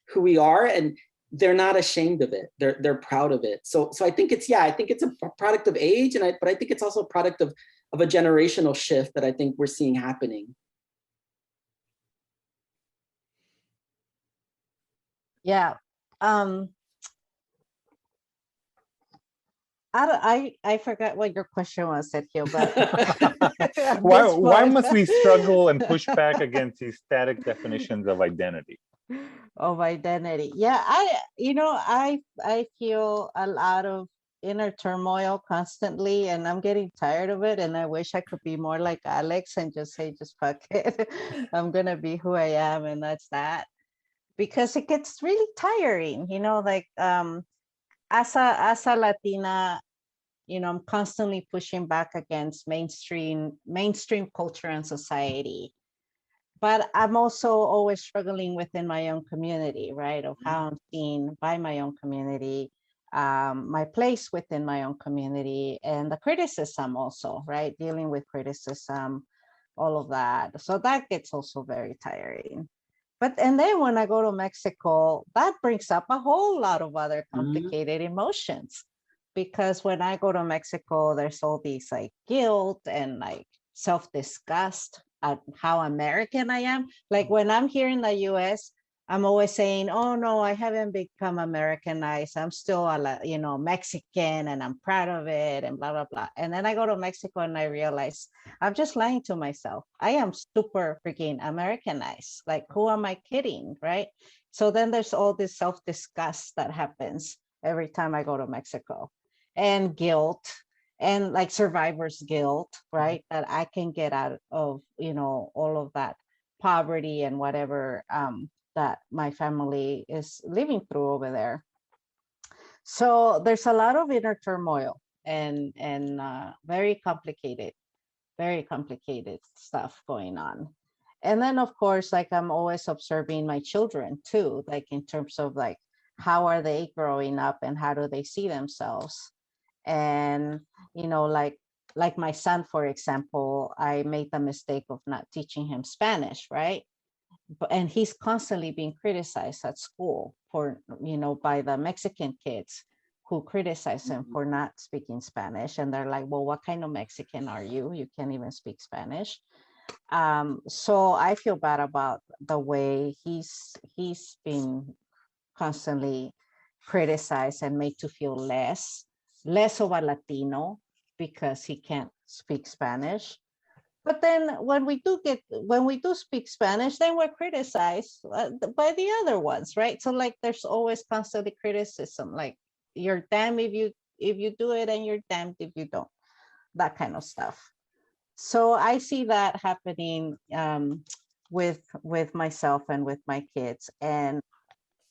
who we are, and they're not ashamed of it. They're proud of it. So I think it's a product of age, but I think it's also a product of a generational shift that I think we're seeing happening. Yeah. I forgot what your question was, Sergio, but why must we struggle and push back against these static definitions of identity? Of identity. Yeah, I feel a lot of inner turmoil constantly, and I'm getting tired of it, and I wish I could be more like Alex and just say, just fuck it. I'm gonna be who I am, and that's that. Because it gets really tiring, you know, like as a Latina, you know, I'm constantly pushing back against mainstream culture and society. but I'm also always struggling within my own community, right? Of how I'm seen by my own community, my place within my own community, and the criticism also, right? Dealing with criticism, all of that. So that gets also very tiring. And then when I go to Mexico, that brings up a whole lot of other complicated emotions. Because when I go to Mexico, there's all these like guilt and like self-disgust at how American I am. Like when I'm here in the US, I'm always saying, oh no, I haven't become Americanized. I'm still a Mexican and I'm proud of it and blah, blah, blah. And then I go to Mexico and I realize I'm just lying to myself. I am super freaking Americanized. Like, who am I kidding, right? So then there's all this self-disgust that happens every time I go to Mexico, and guilt, and like survivor's guilt, right? That I can get out of, all of that poverty and whatever that my family is living through over there. So there's a lot of inner turmoil and very complicated stuff going on. And then of course, like I'm always observing my children too, like in terms of like, how are they growing up and how do they see themselves? And, like my son, for example, I made the mistake of not teaching him Spanish, right? And he's constantly being criticized at school for, by the Mexican kids who criticize him for not speaking Spanish. And they're like, well, what kind of Mexican are you? You can't even speak Spanish. So I feel bad about the way he's been constantly criticized and made to feel less of a Latino because he can't speak Spanish. But then when we do speak Spanish, then we're criticized by the other ones, right? So like there's always constantly criticism, like you're damned if you do it and you're damned if you don't, that kind of stuff. So I see that happening with myself and with my kids, and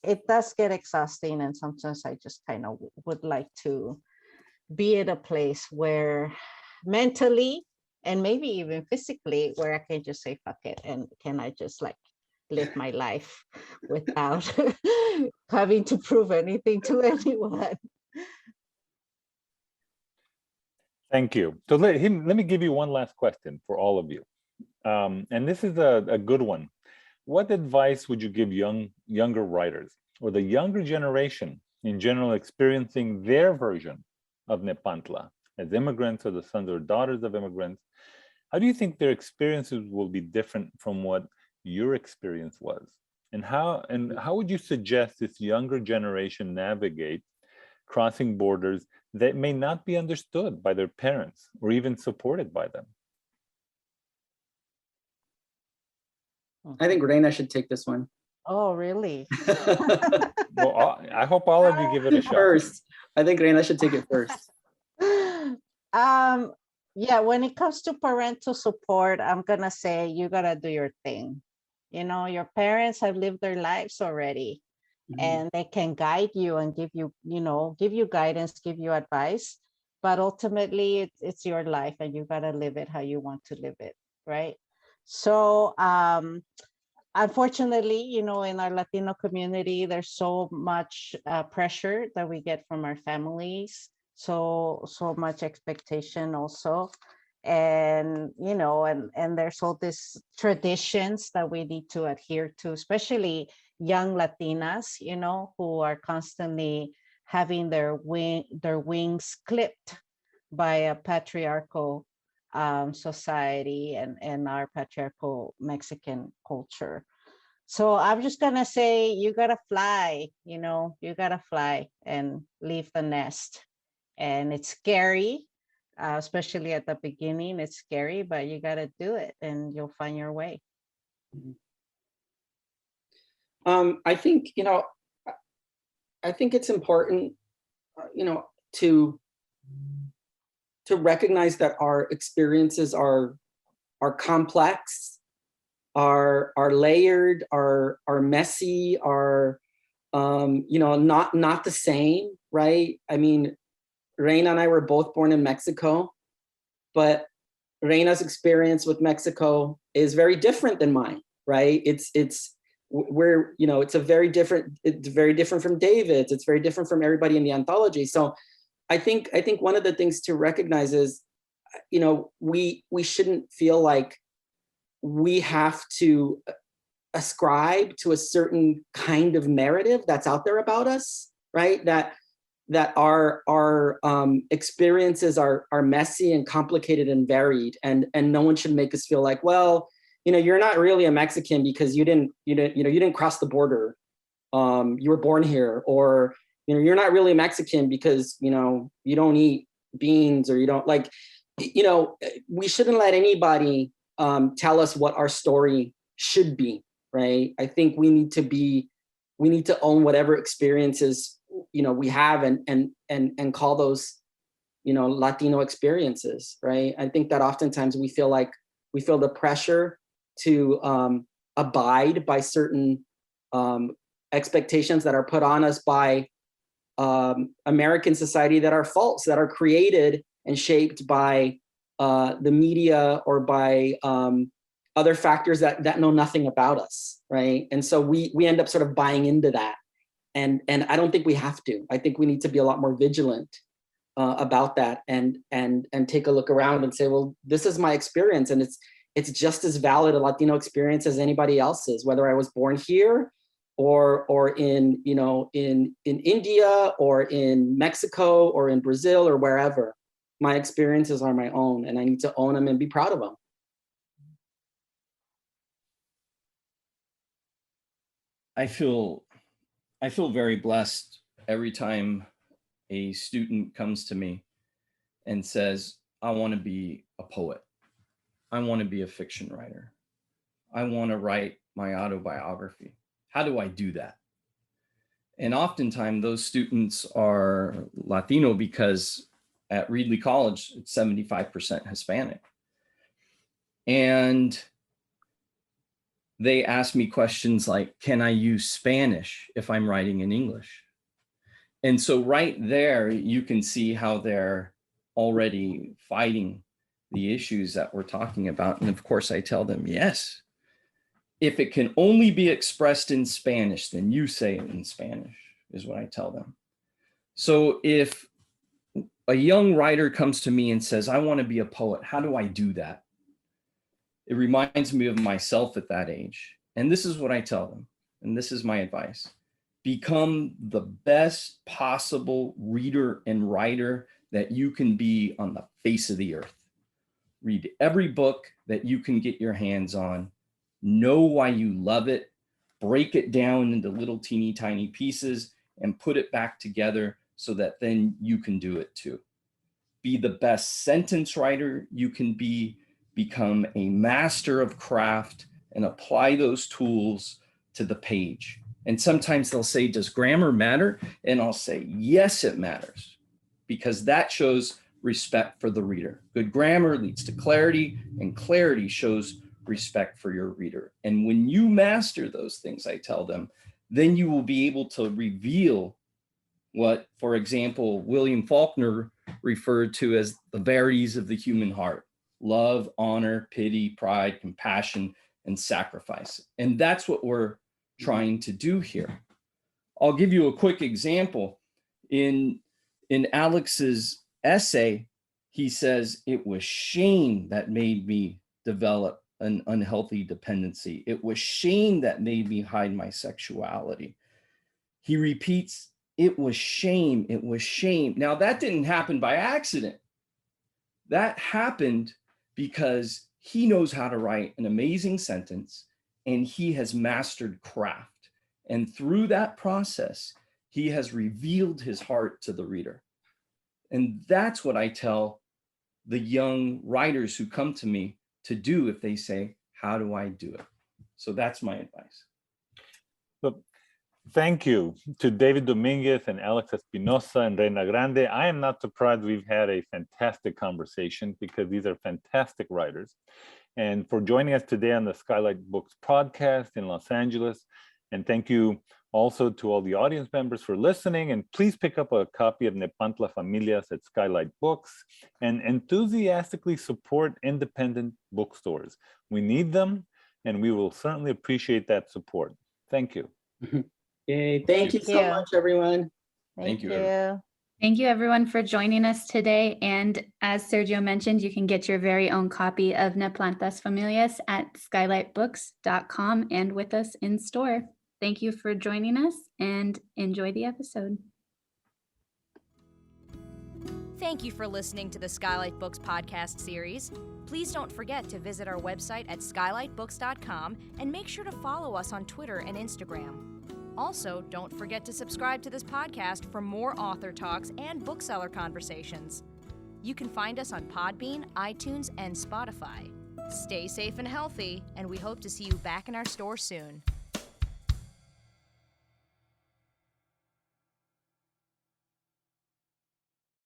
it does get exhausting. And sometimes I just kind of would like to be at a place where mentally and maybe even physically, where I can just say, fuck it. And can I just like live my life without having to prove anything to anyone? Thank you. So let me give you one last question for all of you. And this is a good one. What advice would you give younger writers or the younger generation in general experiencing their version of NEPANTLA as immigrants or the sons or daughters of immigrants? How do you think their experiences will be different from what your experience was? And how would you suggest this younger generation navigate crossing borders that may not be understood by their parents or even supported by them? I think Reina should take this one. Oh, really? Well, I hope all of you give it a shot. First, I think Reina should take it first. Yeah, when it comes to parental support, I'm gonna say you gotta do your thing. Your parents have lived their lives already, and they can guide you and give you guidance, give you advice. But ultimately, it's your life, and you gotta live it how you want to live it, right? So, unfortunately, in our Latino community, there's so much pressure that we get from our families. So much expectation also, and and there's all these traditions that we need to adhere to, especially young Latinas, who are constantly having their wings clipped by a patriarchal society and our patriarchal Mexican culture. So I'm just gonna say you gotta fly, you gotta fly and leave the nest. And it's scary, especially at the beginning. It's scary, but you got to do it and you'll find your way. I think, I think it's important, to recognize that our experiences are complex, are layered, are messy, are, not the same, right? I mean, Reina and I were both born in Mexico, but Reina's experience with Mexico is very different than mine, right? We're, you know, it's very different from David's. It's very different from everybody in the anthology. So I think one of the things to recognize is, you know, we shouldn't feel like we have to ascribe to a certain kind of narrative that's out there about us, right? That our experiences are messy and complicated and varied, and no one should make us feel like, well, you know, you're not really a Mexican because you didn't cross the border. You were born here, or, you know, you're not really Mexican because, you know, you don't eat beans, or you don't like, you know, we shouldn't let anybody tell us what our story should be, right? I think we need to own whatever experiences, you know, we have, and call those, you know, Latino experiences, right? I think that oftentimes we feel the pressure to abide by certain expectations that are put on us by American society that are false, that are created and shaped by the media or by other factors that know nothing about us, right? And so we end up sort of buying into that. And I don't think we have to. I think we need to be a lot more vigilant about that, and take a look around and say, well, this is my experience, and it's just as valid a Latino experience as anybody else's, whether I was born here or in, you know, in India or in Mexico or in Brazil or wherever. My experiences are my own, and I need to own them and be proud of them. I feel very blessed every time a student comes to me and says, I want to be a poet. I want to be a fiction writer. I want to write my autobiography. How do I do that? And oftentimes those students are Latino because at Reedley College, it's 75% Hispanic. And they ask me questions like, can I use Spanish if I'm writing in English? And so right there, you can see how they're already fighting the issues that we're talking about. And of course, I tell them, yes, if it can only be expressed in Spanish, then you say it in Spanish, is what I tell them. So if a young writer comes to me and says, I want to be a poet, how do I do that? It reminds me of myself at that age. And this is what I tell them, and this is my advice. Become the best possible reader and writer that you can be on the face of the earth. Read every book that you can get your hands on. Know why you love it. Break it down into little teeny tiny pieces and put it back together so that then you can do it too. Be the best sentence writer you can be. Become a master of craft and apply those tools to the page. And sometimes they'll say, does grammar matter? And I'll say, yes, it matters, because that shows respect for the reader. Good grammar leads to clarity, and clarity shows respect for your reader. And when you master those things, I tell them, then you will be able to reveal what, for example, William Faulkner referred to as the verities of the human heart: love, honor, pity, pride, compassion, and sacrifice. And that's what we're trying to do here. I'll give you a quick example. In Alex's essay, he says, it was shame that made me develop an unhealthy dependency. It was shame that made me hide my sexuality. He repeats, it was shame, it was shame. Now that didn't happen by accident. That happened because he knows how to write an amazing sentence, and he has mastered craft. And through that process, he has revealed his heart to the reader. And that's what I tell the young writers who come to me to do if they say, how do I do it? So that's my advice. So, thank you to David Dominguez and Alex Espinosa and Reina Grande. I am not surprised we've had a fantastic conversation, because these are fantastic writers. And for joining us today on the SKYLIT Books podcast in Los Angeles. And thank you also to all the audience members for listening. And please pick up a copy of NEPANTLA FAMILIAS at SKYLIT Books and enthusiastically support independent bookstores. We need them. and we will certainly appreciate that support. Thank you. Yay, thank you so much, everyone. Thank you. Thank you everyone for joining us today. And as Sergio mentioned, you can get your very own copy of Nepantlas Familias at skylitbooks.com and with us in store. Thank you for joining us and enjoy the episode. Thank you for listening to the Skylight Books podcast series. Please don't forget to visit our website at skylitbooks.com and make sure to follow us on Twitter and Instagram. Also, don't forget to subscribe to this podcast for more author talks and bookseller conversations. You can find us on Podbean, iTunes, and Spotify. Stay safe and healthy, and we hope to see you back in our store soon.